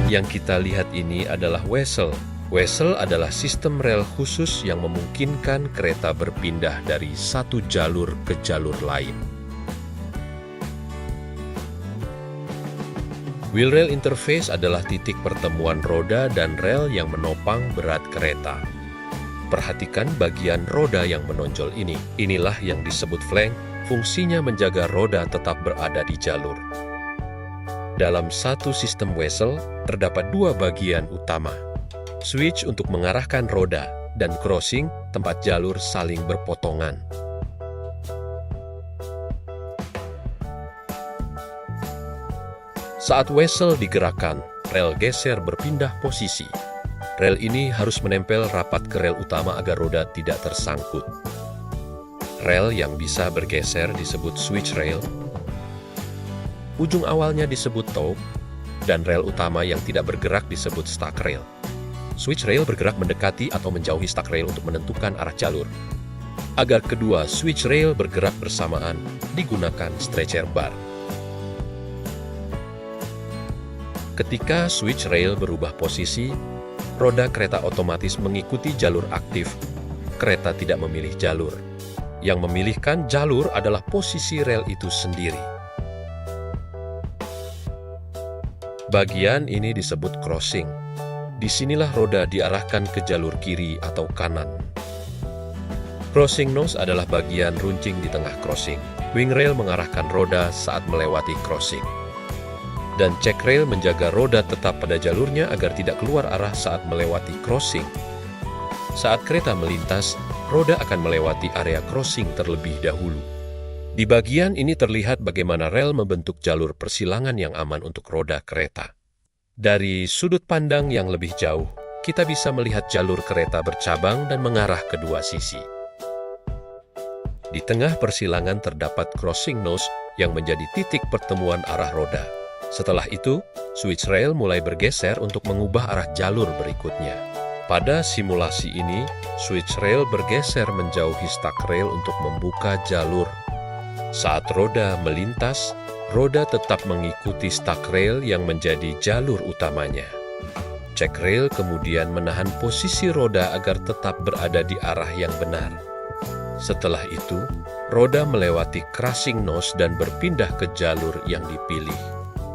Yang kita lihat ini adalah wesel. Wesel adalah sistem rel khusus yang memungkinkan kereta berpindah dari satu jalur ke jalur lain. Wheel rail interface adalah titik pertemuan roda dan rel yang menopang berat kereta. Perhatikan bagian roda yang menonjol ini. Inilah yang disebut flank, fungsinya menjaga roda tetap berada di jalur. Dalam satu sistem wesel, terdapat dua bagian utama. Switch untuk mengarahkan roda, dan crossing, tempat jalur saling berpotongan. Saat wesel digerakkan, rel geser berpindah posisi. Rel ini harus menempel rapat ke rel utama agar roda tidak tersangkut. Rel yang bisa bergeser disebut switch rail. Ujung awalnya disebut toe, dan rel utama yang tidak bergerak disebut stuck rail. Switch rail bergerak mendekati atau menjauhi stuck rail untuk menentukan arah jalur. Agar kedua switch rail bergerak bersamaan, digunakan stretcher bar. Ketika switch rail berubah posisi, roda kereta otomatis mengikuti jalur aktif. Kereta tidak memilih jalur. Yang memilihkan jalur adalah posisi rel itu sendiri. Bagian ini disebut crossing. Disinilah roda diarahkan ke jalur kiri atau kanan. Crossing nose adalah bagian runcing di tengah crossing. Wing rail mengarahkan roda saat melewati crossing. Dan check rail menjaga roda tetap pada jalurnya agar tidak keluar arah saat melewati crossing. Saat kereta melintas, roda akan melewati area crossing terlebih dahulu. Di bagian ini terlihat bagaimana rel membentuk jalur persilangan yang aman untuk roda kereta. Dari sudut pandang yang lebih jauh, kita bisa melihat jalur kereta bercabang dan mengarah ke dua sisi. Di tengah persilangan terdapat crossing nose yang menjadi titik pertemuan arah roda. Setelah itu, switch rail mulai bergeser untuk mengubah arah jalur berikutnya. Pada simulasi ini, switch rail bergeser menjauhi stuck rail untuk membuka jalur. Saat roda melintas, roda tetap mengikuti stuck rail yang menjadi jalur utamanya. Check rail kemudian menahan posisi roda agar tetap berada di arah yang benar. Setelah itu, roda melewati crossing nose dan berpindah ke jalur yang dipilih.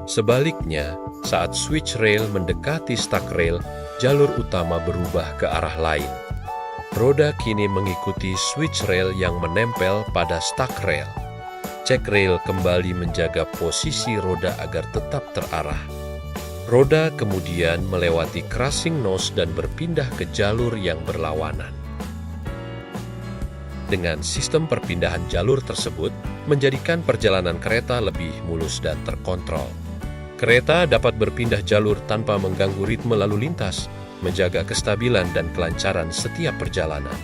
Sebaliknya, saat switch rail mendekati stuck rail, jalur utama berubah ke arah lain. Roda kini mengikuti switch rail yang menempel pada stuck rail. Check rail kembali menjaga posisi roda agar tetap terarah. Roda kemudian melewati crossing nose dan berpindah ke jalur yang berlawanan. Dengan sistem perpindahan jalur tersebut, menjadikan perjalanan kereta lebih mulus dan terkontrol. Kereta dapat berpindah jalur tanpa mengganggu ritme lalu lintas, menjaga kestabilan dan kelancaran setiap perjalanan.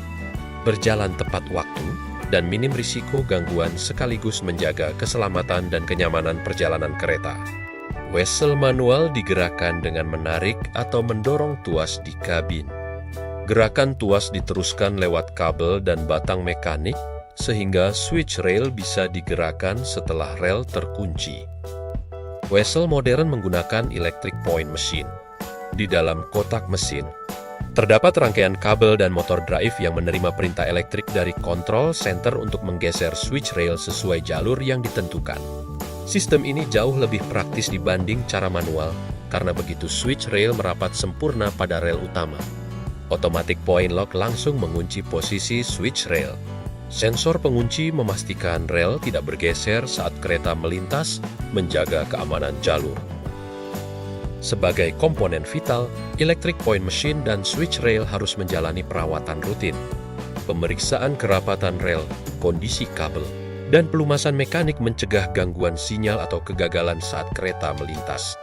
Berjalan tepat waktu, dan minim risiko gangguan sekaligus menjaga keselamatan dan kenyamanan perjalanan kereta. Wesel manual digerakkan dengan menarik atau mendorong tuas di kabin. Gerakan tuas diteruskan lewat kabel dan batang mekanik, sehingga switch rail bisa digerakkan setelah rel terkunci. Wesel modern menggunakan electric point machine. Di dalam kotak mesin, terdapat rangkaian kabel dan motor drive yang menerima perintah elektrik dari kontrol center untuk menggeser switch rail sesuai jalur yang ditentukan. Sistem ini jauh lebih praktis dibanding cara manual, karena begitu switch rail merapat sempurna pada rel utama. Automatic point lock langsung mengunci posisi switch rail. Sensor pengunci memastikan rel tidak bergeser saat kereta melintas, menjaga keamanan jalur. Sebagai komponen vital, electric point machine dan switch rail harus menjalani perawatan rutin. Pemeriksaan kerapatan rel, kondisi kabel, dan pelumasan mekanik mencegah gangguan sinyal atau kegagalan saat kereta melintas.